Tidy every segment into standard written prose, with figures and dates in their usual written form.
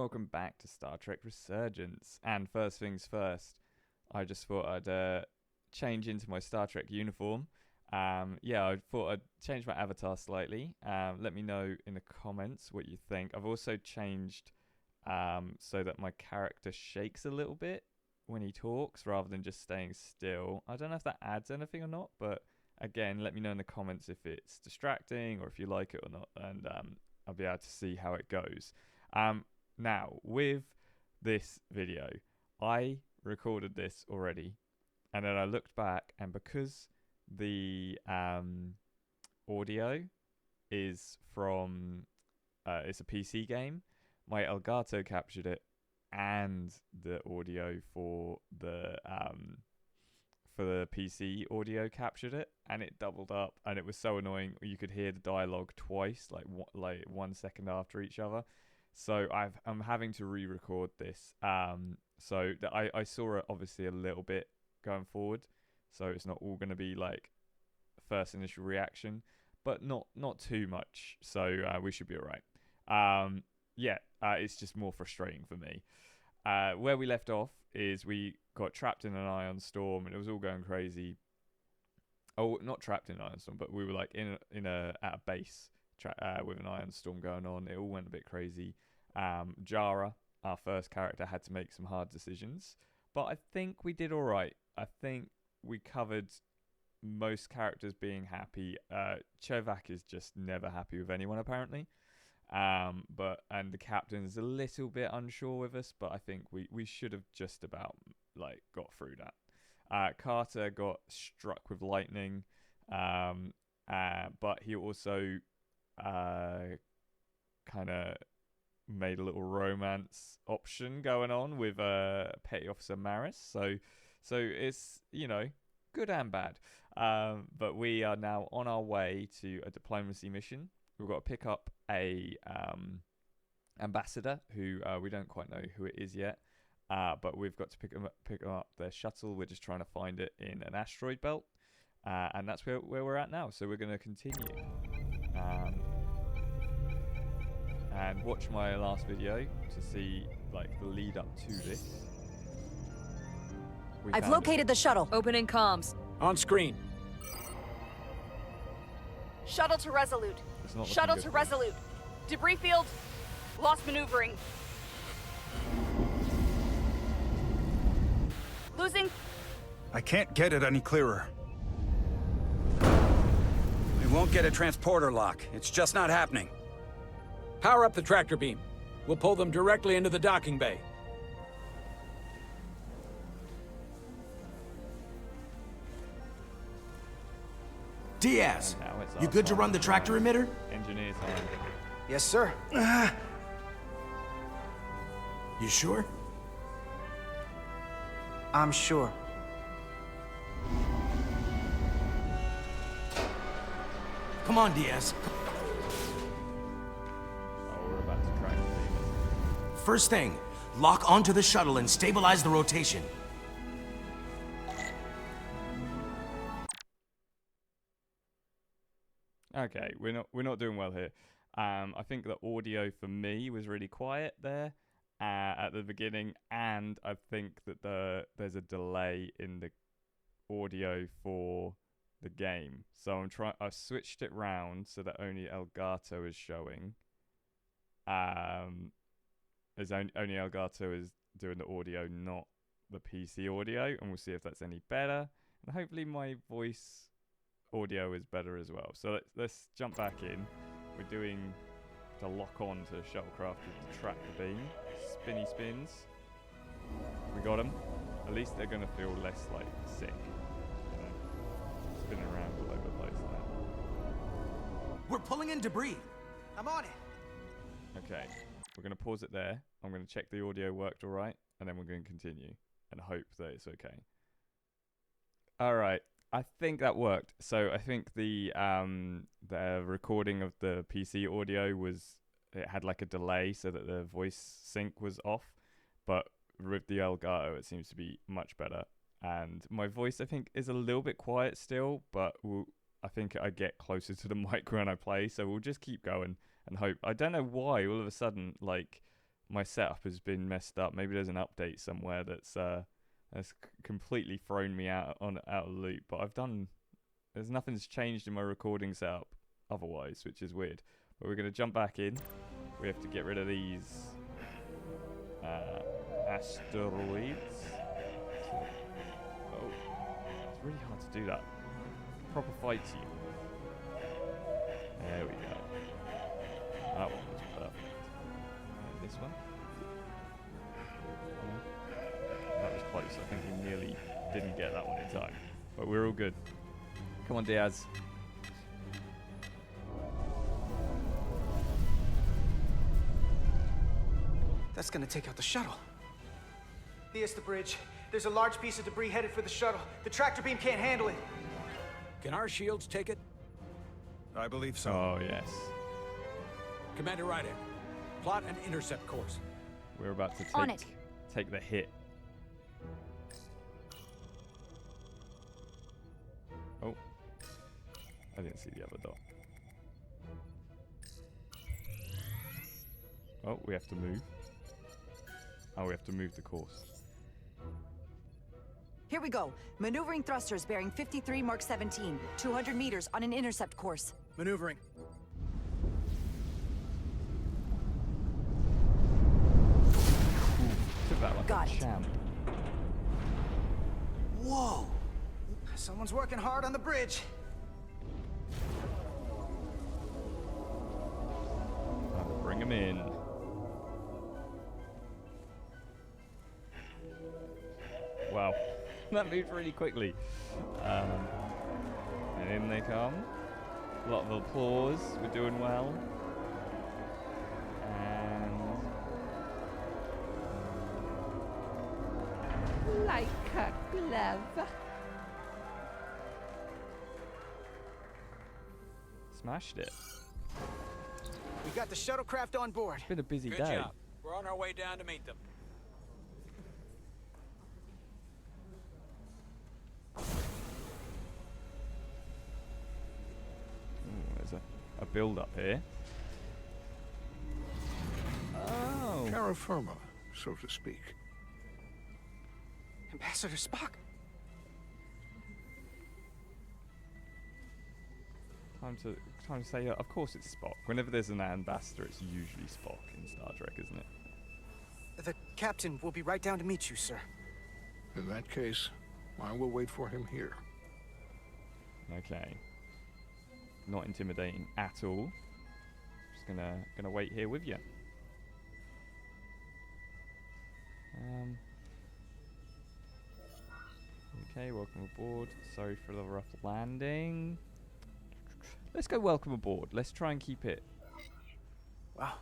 welcome back to Star Trek Resurgence. And first things first, I just thought I'd change into my Star Trek uniform. I thought I'd change my avatar slightly. Let me know in the comments what you think. I've also changed so that my character shakes a little bit when he talks rather than just staying still. I don't know if that adds anything or not, but again, let me know in the comments if it's distracting or if you like it or not, and I'll be able to see how it goes. Now, with this video, I recorded this already, and then I looked back, and because the audio is from it's a PC game, my Elgato captured it, and the audio for the PC audio captured it, and it doubled up, and it was so annoying. You could hear the dialogue twice, like 1 second after each other. So I'm having to re-record this. So I saw it obviously a little bit going forward, so it's not all going to be like first initial reaction, but not too much. So we should be all right. It's just more frustrating for me. Where we left off is we got trapped in an ion storm, and it was all going crazy. Oh, not trapped in an ion storm, but we were like at a base with an ion storm going on. It all went a bit crazy. Jara, our first character, had to make some hard decisions, but I think we did all right. I think we covered most characters being happy. Chevak is just never happy with anyone apparently. And the captain is a little bit unsure with us, but I think we should have just about like got through that. Carter got struck with lightning, but he also kind of made a little romance option going on with Petty Officer Maris. So it's, good and bad. But we are now on our way to a diplomacy mission. We've got to pick up a ambassador who we don't quite know who it is yet. But we've got to pick up their shuttle. We're just trying to find it in an asteroid belt. And that's where we're at now. So we're going to continue. And watch my last video to see like the lead up to this. I've located the shuttle. Opening comms. On screen. Shuttle to Resolute. Shuttle to Resolute. Debris field. Lost maneuvering. Losing. I can't get it any clearer. We won't get a transporter lock. It's just not happening. Power up the tractor beam. We'll pull them directly into the docking bay. Diaz, you good to run the tractor emitter? Engineer's hand. Yes, sir. You sure? I'm sure. Come on, Diaz. We're about to track the beam. First thing, lock onto the shuttle and stabilize the rotation. Okay, we're not doing well here. I think the audio for me was really quiet there at the beginning, and I think that there's a delay in the audio for the game. So I've switched it round so that only Elgato is showing. As only Elgato is doing the audio, not the PC audio, and we'll see if that's any better. And hopefully my voice audio is better as well. So let's jump back in. We're doing to lock on to the shuttlecraft to track the beam. Spinny spins. We got them. At least they're going to feel less like sick. Spinning around all over the place like that. We're pulling in debris. I'm on it. Okay, we're going to pause it there. I'm going to check the audio worked all right, and then we're going to continue and hope that it's okay. All right. I think that worked. So I think the recording of the PC audio it had like a delay so that the voice sync was off, but with the Elgato it seems to be much better. And my voice I think is a little bit quiet still, but I think I get closer to the mic when I play, so we'll just keep going and hope. I don't know why all of a sudden like my setup has been messed up. Maybe there's an update somewhere that's completely thrown me out of the loop. But nothing's changed in my recording setup otherwise, which is weird. But we're gonna jump back in. We have to get rid of these asteroids. Oh, it's really hard to do that. Proper fight to you. There we go. That one was perfect. And this one. That was close. I think he nearly didn't get that one in time. But we're all good. Come on, Diaz. That's gonna take out the shuttle. Here's the bridge. There's a large piece of debris headed for the shuttle. The tractor beam can't handle it. Can our shields take it? I believe so. Oh, yes. Commander Ryder, plot an intercept course. We're about to On it. take the hit. Oh. I didn't see the other dot. Oh, we have to move. Oh, we have to move the course. Here we go. Maneuvering thrusters bearing 53 Mark 17, 200 meters on an intercept course. Maneuvering. Took that like Got a it. champ. Whoa! Someone's working hard on the bridge. Time to bring him in. Wow, that moved really quickly. And in they come. A lot of applause. We're doing well. And like a glove. smashed it. We got the shuttlecraft on board. It's been a busy Good day. job. We're on our way down to meet them. There's a build up here. Oh. Terra firma, so to speak. Ambassador Spock. Time to say, of course it's Spock. Whenever there's an ambassador, it's usually Spock in Star Trek, isn't it? The captain will be right down to meet you, sir. In that case, I will wait for him here. Okay. Not intimidating at all. Just gonna wait here with you. Okay, welcome aboard. Sorry for the rough landing. Let's go welcome aboard. Let's try and keep it. Well,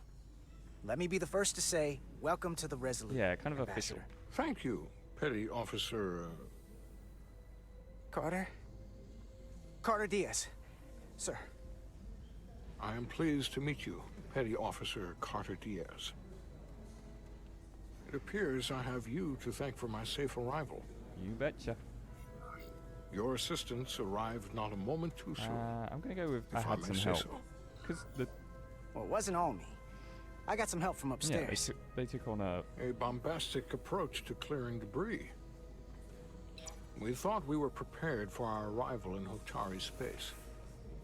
let me be the first to say, welcome to the Resolute. Yeah, kind of Ambassador. official. Thank you, Petty Officer... Carter? Carter Diaz. Sir. I am pleased to meet you, Petty Officer Carter Diaz. It appears I have you to thank for my safe arrival. You betcha. Your assistance arrived not a moment too soon. I'm gonna go with if I had may some say help. so. Because the Well, it wasn't all me. I got some help from yeah, upstairs. they took on a A bombastic approach to clearing debris. We thought we were prepared for our arrival in Hotari space,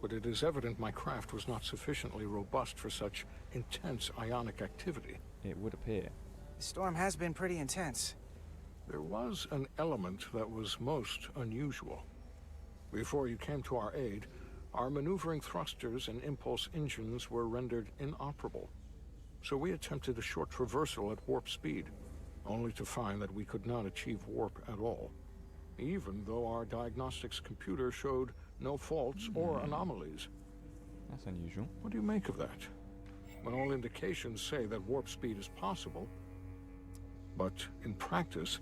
but it is evident my craft was not sufficiently robust for such intense ionic activity. it would appear. The storm has been pretty intense. There was an element that was most unusual. Before you came to our aid, our maneuvering thrusters and impulse engines were rendered inoperable. So we attempted a short traversal at warp speed, only to find that we could not achieve warp at all, even though our diagnostics computer showed no faults or anomalies. That's unusual. What do you make of that? When all indications say that warp speed is possible, but in practice,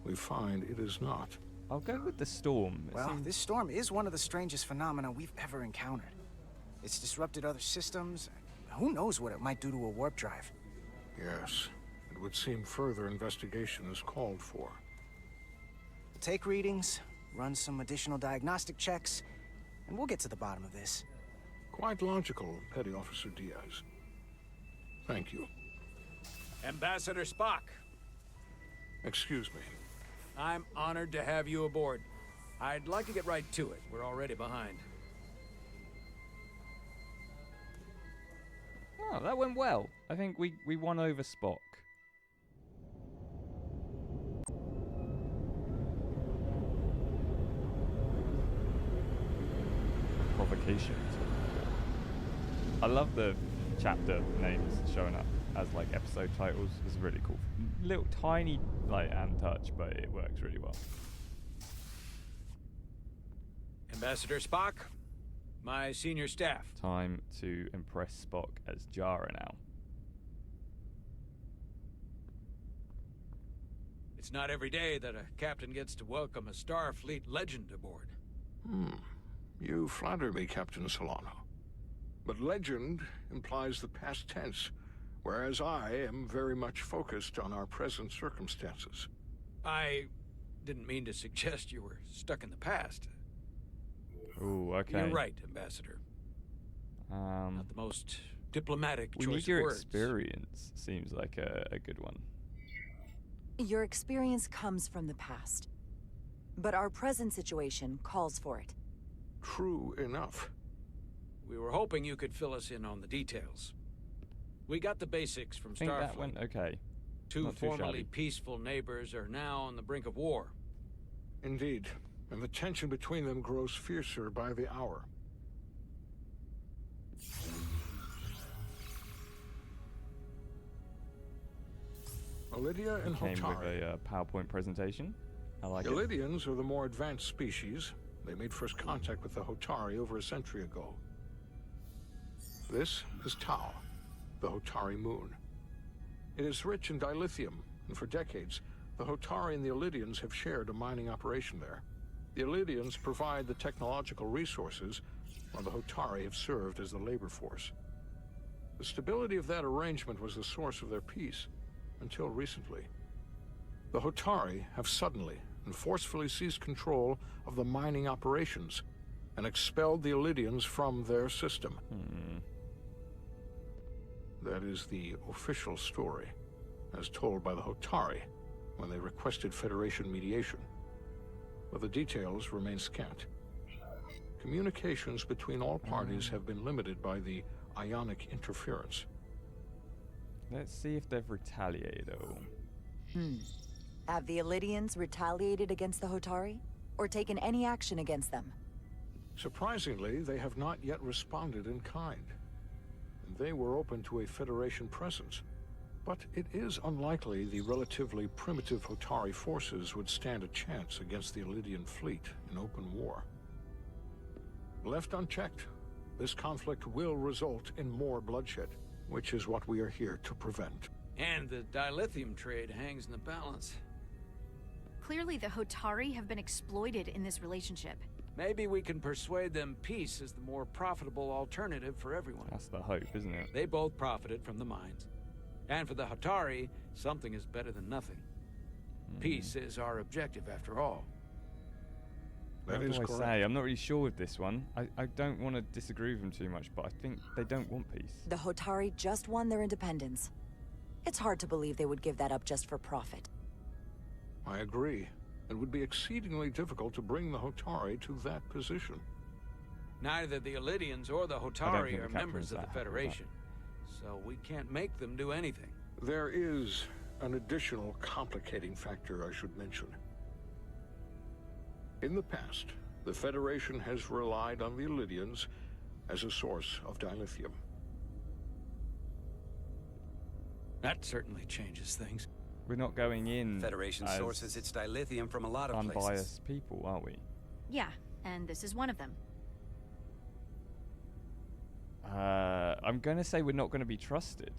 we find it is not. I'll go with the storm. It Well, seems- this storm is one of the strangest phenomena we've ever encountered. It's disrupted other systems. Who knows what it might do to a warp drive? Yes, it would seem further investigation is called for. We'll take readings, run some additional diagnostic checks, and we'll get to the bottom of this. Quite logical, Petty Officer Diaz. Thank you. Ambassador Spock. Excuse me. I'm honored to have you aboard. I'd like to get right to it. We're already behind. Oh, that went well. I think we won over Spock. Provocations. I love the chapter names showing up as like episode titles. It's really cool. Little tiny like and touch, but it works really well. Ambassador Spock, my senior staff. Time to impress Spock as Jara now. It's not every day that a captain gets to welcome a Starfleet legend aboard. You flatter me, Captain Solano. But legend implies the past tense, whereas I am very much focused on our present circumstances. I didn't mean to suggest you were stuck in the past. Ooh, okay. You're right, Ambassador. Not the most diplomatic choice of words. We need your experience. Seems like a good one. Your experience comes from the past. But our present situation calls for it. True enough. We were hoping you could fill us in on the details. We got the basics from I think Starfleet. that went okay. Two Not too formerly shabby. peaceful neighbors are now on the brink of war. Indeed. And the tension between them grows fiercer by the hour. Lydia and Came Hotari. with a PowerPoint presentation. I like The it. Lydians are the more advanced species. They made first contact with the Hotari over a century ago. This is Tau, the Hotari moon. It is rich in dilithium, and for decades, the Hotari and the Illydians have shared a mining operation there. The Illydians provide the technological resources, while the Hotari have served as the labor force. The stability of that arrangement was the source of their peace, until recently. The Hotari have suddenly and forcefully seized control of the mining operations and expelled the Illydians from their system. That is the official story, as told by the Hotari when they requested Federation mediation. But the details remain scant. Communications between all parties have been limited by the ionic interference. Let's see if they've retaliated at all. Have the Illydians retaliated against the Hotari? Or taken any action against them? Surprisingly, they have not yet responded in kind. They were open to a Federation presence. But it is unlikely the relatively primitive Hotari forces would stand a chance against the Illydian fleet in open war. Left unchecked, this conflict will result in more bloodshed, which is what we are here to prevent. And the dilithium trade hangs in the balance. Clearly, the Hotari have been exploited in this relationship. Maybe we can persuade them peace is the more profitable alternative for everyone. That's the hope, isn't it? They both profited from the mines. And for the Hotari, something is better than nothing. Peace is our objective, after all. That is correct. I'm not really sure with this one. I don't want to disagree with them too much, but I think they don't want peace. The Hotari just won their independence. It's hard to believe they would give that up just for profit. I agree. It would be exceedingly difficult to bring the Hotari to that position. Neither the Illydians or the think Hotari the are captain's members of that the happy with Federation, so we can't make them do anything. There is an additional complicating factor I should mention. In the past, the Federation has relied on the Illydians as a source of dilithium. That certainly changes things. We're not going in Federation as sources its dilithium from a lot of places. unbiased people, are we? Yeah, and this is one of them. I'm going to say we're not going to be trusted.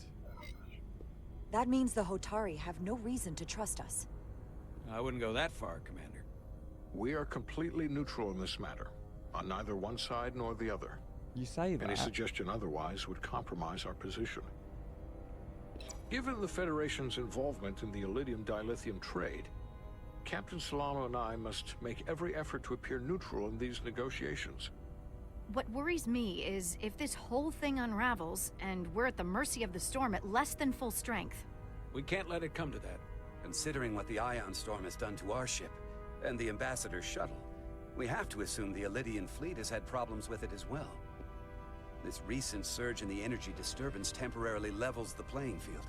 That means the Hotari have no reason to trust us. I wouldn't go that far, Commander. We are completely neutral in this matter, on neither one side nor the other. You say that. Any suggestion otherwise would compromise our position. Given the Federation's involvement in the Iridium dilithium trade, Captain Solano and I must make every effort to appear neutral in these negotiations. What worries me is if this whole thing unravels, and we're at the mercy of the storm at less than full strength. We can't let it come to that. Considering what the ion storm has done to our ship, and the Ambassador's shuttle, we have to assume the Elydian fleet has had problems with it as well. This recent surge in the energy disturbance temporarily levels the playing field.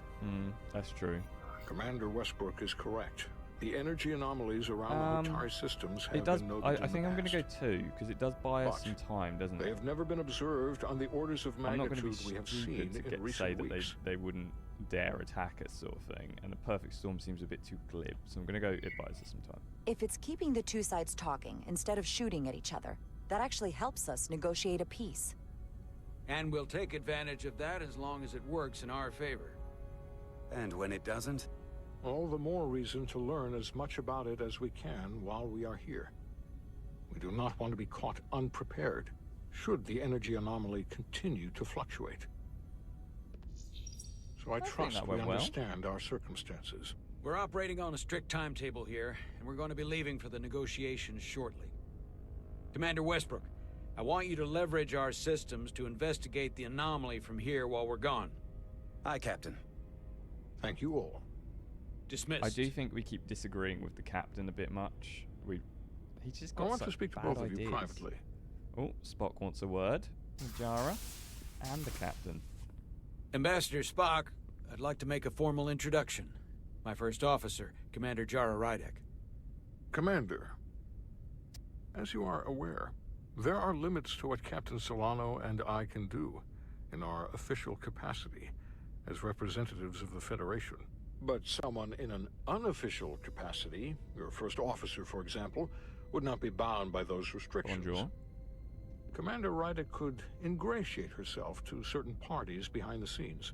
That's true. Commander Westbrook is correct. The energy anomalies around the Hatari systems have been noted I think I'm going to go 2, because it does buy us some time, doesn't it? They have never been observed on the orders of magnitude we have seen in recent weeks. That they wouldn't dare attack us, sort of thing, and the perfect storm seems a bit too glib, so I'm going to go it buys us some time. If it's keeping the two sides talking instead of shooting at each other, that actually helps us negotiate a peace. And we'll take advantage of that as long as it works in our favor. And when it doesn't? All the more reason to learn as much about it as we can while we are here. We do not want to be caught unprepared, should the energy anomaly continue to fluctuate. So I trust we understand our circumstances. We're operating on a strict timetable here, and we're going to be leaving for the negotiations shortly. Commander Westbrook, I want you to leverage our systems to investigate the anomaly from here while we're gone. Aye, Captain. Thank you all. Dismissed. I do think we keep disagreeing with the captain a bit much. He just got I want such to speak to bad both ideas. of you privately. Oh, Spock wants a word. Jara and the captain. Ambassador Spock, I'd like to make a formal introduction. My first officer, Commander Jara Rydek. Commander, as you are aware, there are limits to what Captain Solano and I can do in our official capacity as representatives of the Federation. But someone in an unofficial capacity, your first officer, for example, would not be bound by those restrictions. Bonjour. Commander Rydek could ingratiate herself to certain parties behind the scenes,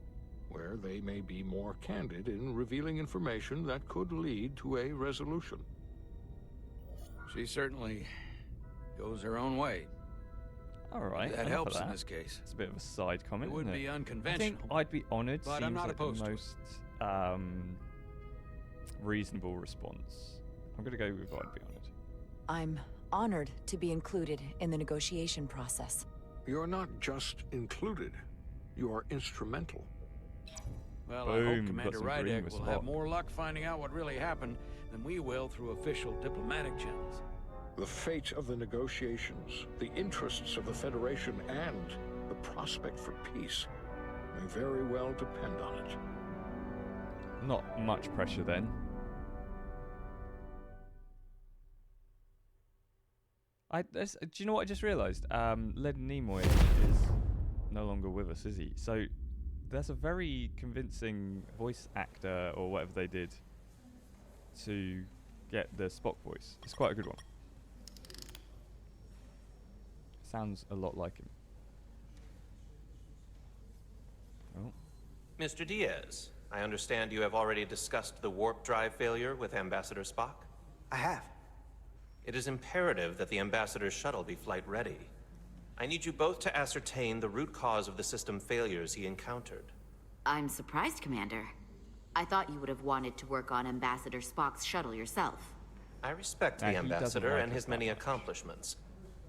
where they may be more candid in revealing information that could lead to a resolution. She certainly goes her own way. All right. That helps in this case. It's a bit of a side comment. It would be unconventional. I think I'd be honored. But I'm not opposed the to most reasonable response. I'm gonna go with I'd be honored. I'm honored to be included in the negotiation process. You're not just included, you are instrumental. Well, I hope Commander Rydek will have more luck finding out what really happened than we will through official diplomatic channels. The fate of the negotiations, the interests of the Federation, and the prospect for peace may very well depend on it. Not much pressure then. Do you know what I just realised? Leonard Nimoy is no longer with us, is he? So that's a very convincing voice actor or whatever they did to get the Spock voice. It's quite a good one. Sounds a lot like him. Oh. Mr. Diaz, I understand you have already discussed the warp drive failure with Ambassador Spock? I have. It is imperative that the Ambassador's shuttle be flight ready. I need you both to ascertain the root cause of the system failures he encountered. I'm surprised, Commander. I thought you would have wanted to work on Ambassador Spock's shuttle yourself. I respect the Ambassador and his many accomplishments,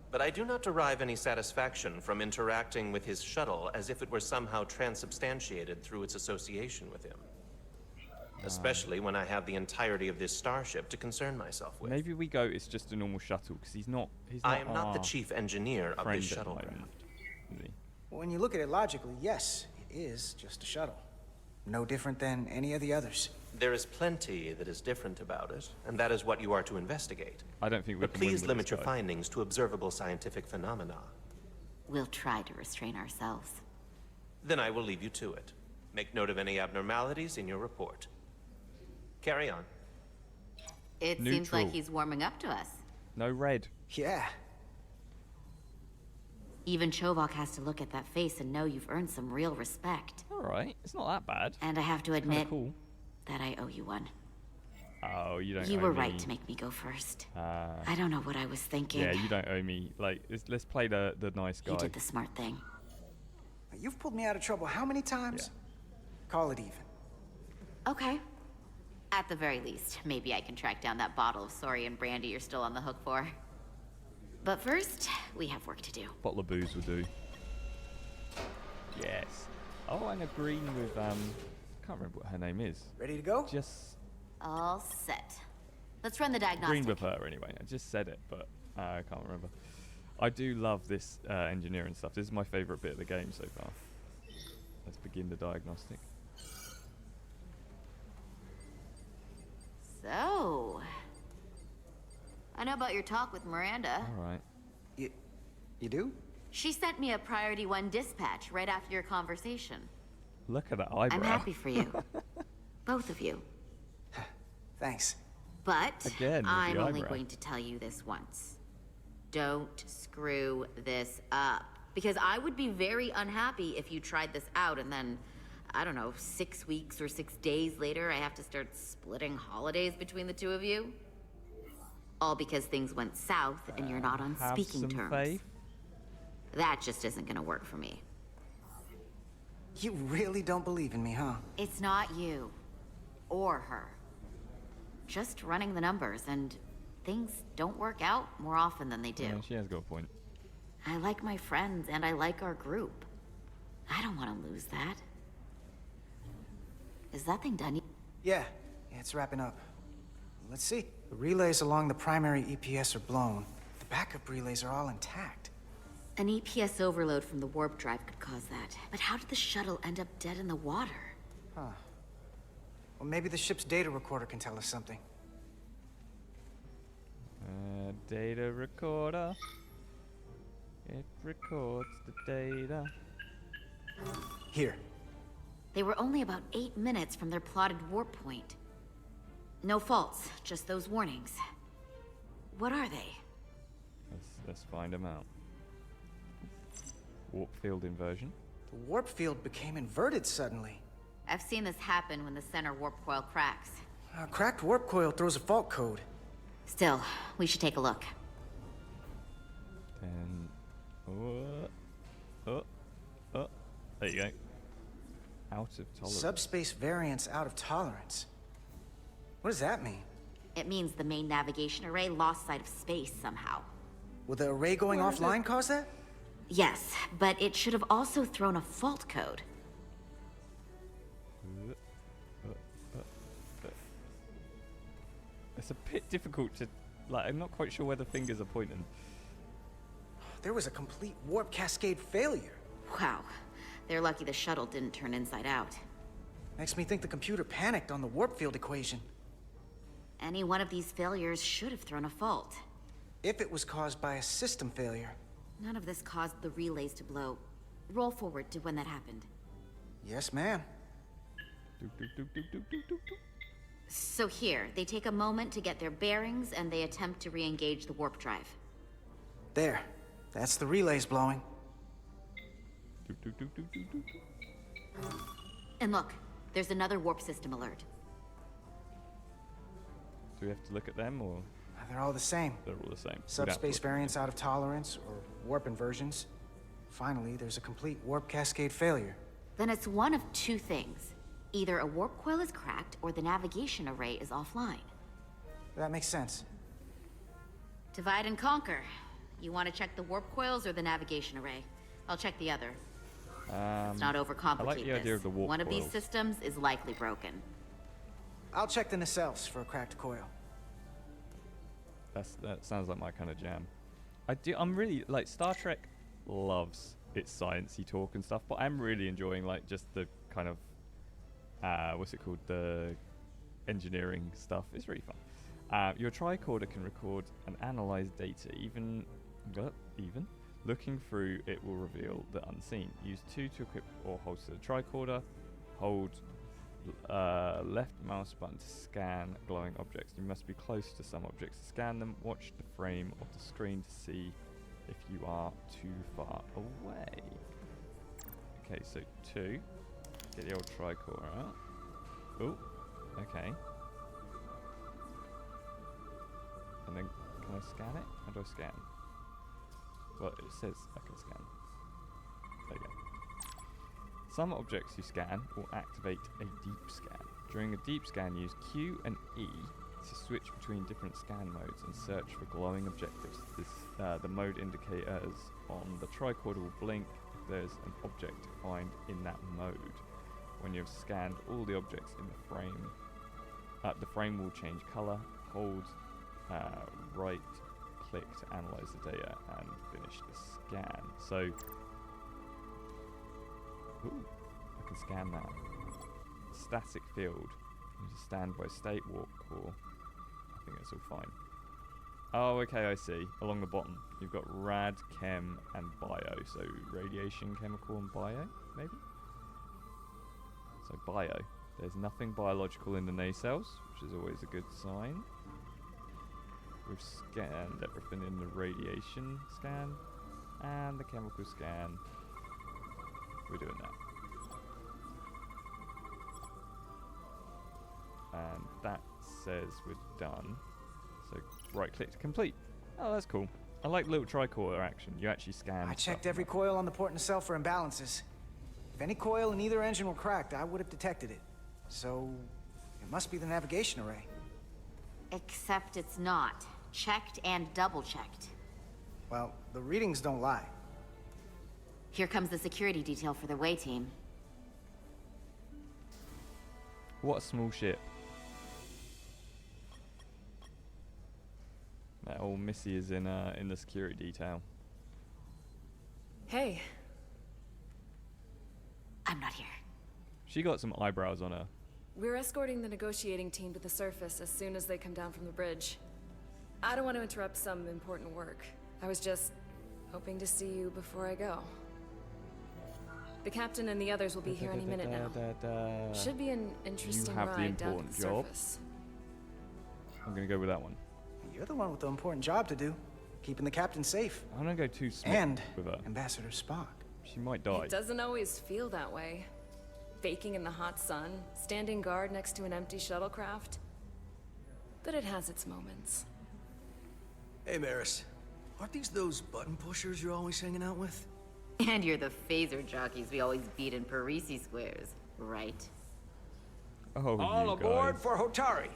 but I do not derive any satisfaction from interacting with his shuttle as if it were somehow transubstantiated through its association with him. Especially when I have the entirety of this starship to concern myself with. Maybe we go, it's just a normal shuttle, because he's not I am not the chief engineer of this shuttlecraft. When you look at it logically, yes, it is just a shuttle. No different than any of the others. There is plenty that is different about it, and that is what you are to investigate. I don't think we But please limit your findings to observable scientific phenomena. We'll try to restrain ourselves. Then I will leave you to it. Make note of any abnormalities in your report. Carry on. It seems like he's warming up to us. No red. Yeah. Even Chovok has to look at that face and know you've earned some real respect. Alright, it's not that bad. And I have to admit that I owe you one. Oh, you don't You owe were me. right to make me go first. I don't know what I was thinking. Yeah, you don't owe me. Like, let's play the nice guy. You did the smart thing. You've pulled me out of trouble how many times? Yeah. Call it even. Okay. At the very least, maybe I can track down that bottle of Saurian brandy you're still on the hook for. But first, we have work to do. Bottle of booze will do. Yes. Oh, and a green with can't remember what her name is. Ready to go? Just all set. Let's run the diagnostic. green with her anyway. I just said it, but I can't remember. I do love this engineering stuff. This is my favourite bit of the game so far. Let's begin the diagnostic. So, I know about your talk with Miranda. All right. You do? She sent me a Priority 1 dispatch right after your conversation. Look at that eyebrow. I'm happy for you. Both of you. Thanks. But again, I'm only going to tell you this once. Don't screw this up. Because I would be very unhappy if you tried this out and then, I don't know, 6 weeks or 6 days later, I have to start splitting holidays between the two of you. All because things went south and you're not on speaking terms. Faith. That just isn't gonna work for me. You really don't believe in me, huh? It's not you. Or her. Just running the numbers, and things don't work out more often than they do. Yeah, she has got a point. I like my friends, and I like our group. I don't want to lose that. Is that thing done? Yeah, it's wrapping up. Let's see. The relays along the primary EPS are blown. The backup relays are all intact. An EPS overload from the warp drive could cause that. But how did the shuttle end up dead in the water? Huh. Well, maybe the ship's data recorder can tell us something. Data recorder. It records the data. Here. They were only about 8 minutes from their plotted warp point. No faults, just those warnings. What are they? Let's find them out. Warp field inversion. The warp field became inverted suddenly. I've seen this happen when the center warp coil cracks. A cracked warp coil throws a fault code. Still, we should take a look. And there you go. Out of tolerance. Subspace variance out of tolerance. What does that mean? It means the main navigation array lost sight of space somehow. Will the array going offline cause that? Yes, but it should have also thrown a fault code. It's a bit difficult to, like, I'm not quite sure where the fingers are pointing. There was a complete warp cascade failure. Wow. They're lucky the shuttle didn't turn inside out. Makes me think the computer panicked on the warp field equation. Any one of these failures should have thrown a fault. If it was caused by a system failure. None of this caused the relays to blow. Roll forward to when that happened. Yes, ma'am. So here, they take a moment to get their bearings and they attempt to re-engage the warp drive. There. That's the relays blowing. And look, there's another warp system alert. Do we have to look at them, or? They're all the same. They're all the same. Subspace variance out of tolerance, or warp inversions. Finally, there's a complete warp cascade failure. Then it's one of two things. Either a warp coil is cracked, or the navigation array is offline. That makes sense. Divide and conquer. You want to check the warp coils or the navigation array? I'll check the other. Let's not overcomplicate I like the idea of the warp One of coils. these systems is likely broken. I'll check the nacelles for a cracked coil. That sounds like my kind of jam. I'm really, like, Star Trek loves its sciencey talk and stuff, but I'm really enjoying, like, just the kind of what's it called, the engineering stuff. It's really fun. Your tricorder can record and analyze data. Even looking through it will reveal the unseen. Use 2 to equip or holster the tricorder. Hold left mouse button to scan glowing objects. You must be close to some objects to scan them. Watch the frame of the screen to see if you are too far away. Okay, so 2. Get the old tricorder out. Oh, okay. And then, can I scan it? How do I scan? Well, it says I can scan. There you go. Some objects you scan will activate a deep scan. During a deep scan, use Q and E to switch between different scan modes and search for glowing objectives. The mode indicators on the tricorder will blink if there's an object to find in that mode. When you have scanned all the objects in the frame, the frame will change color. Hold right click to analyze the data and finish the scan. So, ooh, I can scan that. Static field. Use a standby state walk core. I think that's all fine. Oh, okay, I see. Along the bottom, you've got rad, chem, and bio. So radiation, chemical, and bio, maybe? So bio. There's nothing biological in the nacelles, which is always a good sign. We've scanned everything in the radiation scan and the chemical scan. We're doing that. And that says we're done. So right click to complete. Oh, that's cool. I like the little tricorder action. You actually scan. I checked every coil on the port nacelle for imbalances. If any coil in either engine were cracked, I would have detected it. So, it must be the navigation array. Except it's not. Checked and double-checked. Well, the readings don't lie. Here comes the security detail for the way team. What a small ship. That old Missy is in the security detail. Hey. I'm not here. She got some eyebrows on her. We're escorting the negotiating team to the surface as soon as they come down from the bridge. I don't want to interrupt some important work. I was just hoping to see you before I go. The captain and the others will be here any minute now. Should be an interesting ride down to the surface. I'm gonna go with that one. You're the one with the important job to do. Keeping the captain safe. I'm gonna go too smart and with her. Ambassador Spock. She might die. It doesn't always feel that way. Baking in the hot sun, standing guard next to an empty shuttlecraft. But it has its moments. Hey, Maris. Aren't these those button pushers you're always hanging out with? And you're the phaser jockeys we always beat in Parisi squares, right? Oh, all aboard guys. for Hotari.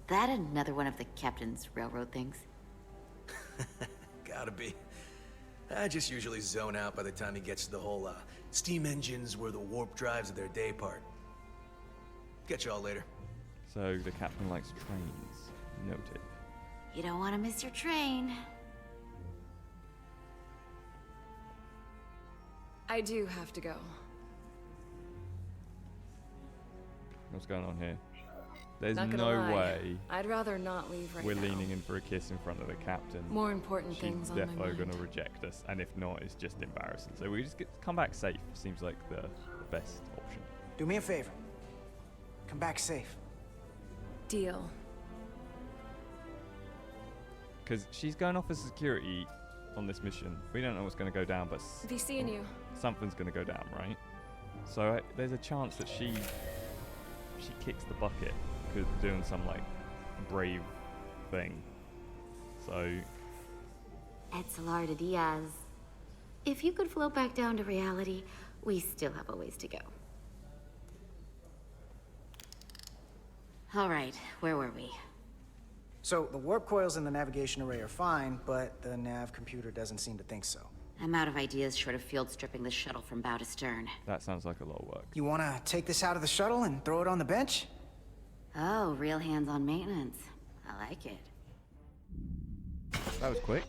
That another one of the captain's railroad things? Gotta be. I just usually zone out by the time he gets to the whole, steam engines were the warp drives of their day part. Catch y'all later. So the captain likes trains. Noted. You don't want to miss your train. I do have to go. What's going on here? There's Not gonna no lie. way I'd rather not leave right we're now. leaning in for a kiss in front of the captain. More important things on my She's mind. defo gonna reject us, and if not, it's just embarrassing. So we just come back safe. Seems like the best option. Do me a favor. Come back safe. Deal. Because she's going off as security on this mission. We don't know what's going to go down, but Be seeing you. something's going to go down, right? So there's a chance that she kicks the bucket because doing some like brave thing. So Etzelar to Diaz. If you could float back down to reality, we still have a ways to go. All right, where were we? So, the warp coils in the navigation array are fine, but the nav computer doesn't seem to think so. I'm out of ideas short of field stripping the shuttle from bow to stern. that sounds like a lot of work. You wanna take this out of the shuttle and throw it on the bench? Oh, real hands-on maintenance. I like it. That was quick.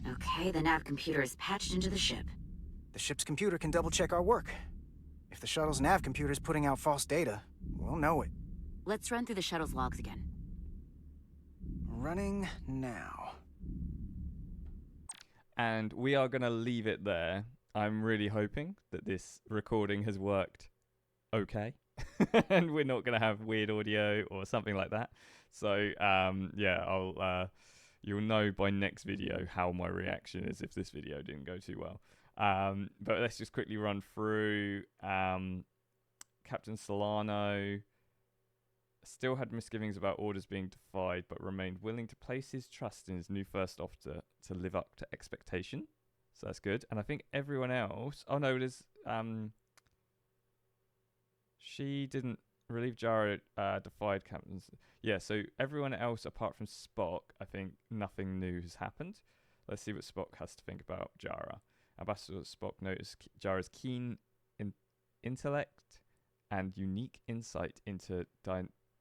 Okay, the nav computer is patched into the ship. The ship's computer can double-check our work. If the shuttle's nav computer's putting out false data, we'll know it. Let's run through the shuttle's logs again. Running now. And we are going to leave it there. I'm really hoping that this recording has worked okay. And we're not going to have weird audio or something like that. So, yeah, you'll know by next video how my reaction is if this video didn't go too well. But let's just quickly run through. Captain Solano still had misgivings about orders being defied, but remained willing to place his trust in his new first officer to live up to expectation. So that's good. And I think everyone else... Oh, no, there's... She didn't relieve Jara, defied captains. Yeah, so everyone else apart from Spock, I think nothing new has happened. Let's see what Spock has to think about Jara. Ambassador Spock noticed Jara's keen intellect and unique insight into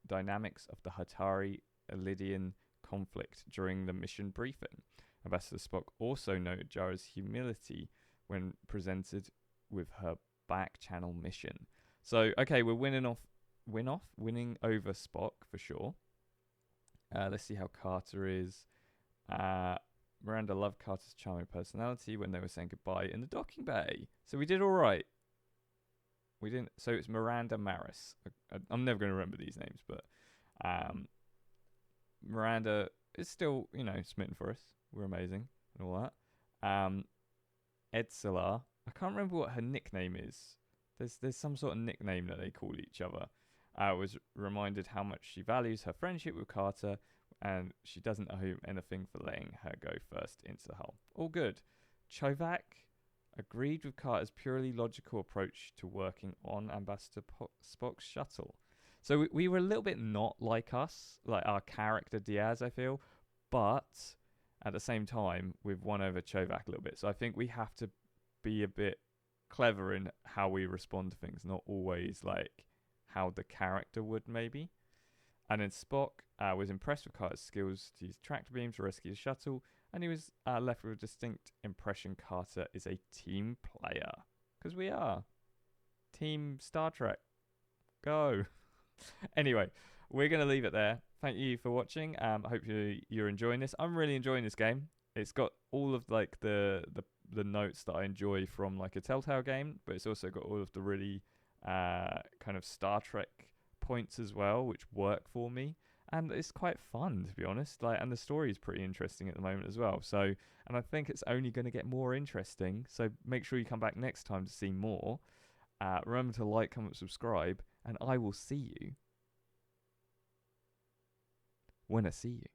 dynamics of the Hatari-Elidian conflict during the mission briefing. Ambassador Spock also noted Jara's humility when presented with her back-channel mission. So, okay, we're winning over Spock for sure. Let's see how Carter is. Miranda loved Carter's charming personality when they were saying goodbye in the docking bay. So we did all right. We didn't. So it's Miranda Maris. I'm never going to remember these names, but Miranda is still, you know, smitten for us. We're amazing and all that. Edsela, I can't remember what her nickname is. There's some sort of nickname that they call each other. Was reminded how much she values her friendship with Carter, and she doesn't owe him anything for letting her go first into the hull. All good. Chovak agreed with Carter's purely logical approach to working on Ambassador Spock's shuttle. So we were a little bit not like us, like our character Diaz, I feel, but at the same time, we've won over Chovak a little bit. So I think we have to be a bit clever in how we respond to things, not always like how the character would maybe. And then Spock was impressed with Carter's skills to use tractor beam to rescue the shuttle, and he was left with a distinct impression Carter is a team player. Because we are. Team Star Trek. Go. Anyway, we're going to leave it there. Thank you for watching. I hope you're enjoying this. I'm really enjoying this game. It's got all of like the notes that I enjoy from like a Telltale game, but it's also got all of the really kind of Star Trek points as well, which work for me. And it's quite fun, to be honest. Like, and the story is pretty interesting at the moment as well. So, and I think it's only going to get more interesting. So make sure you come back next time to see more. Remember to like, comment, subscribe, and I will see you when I see you.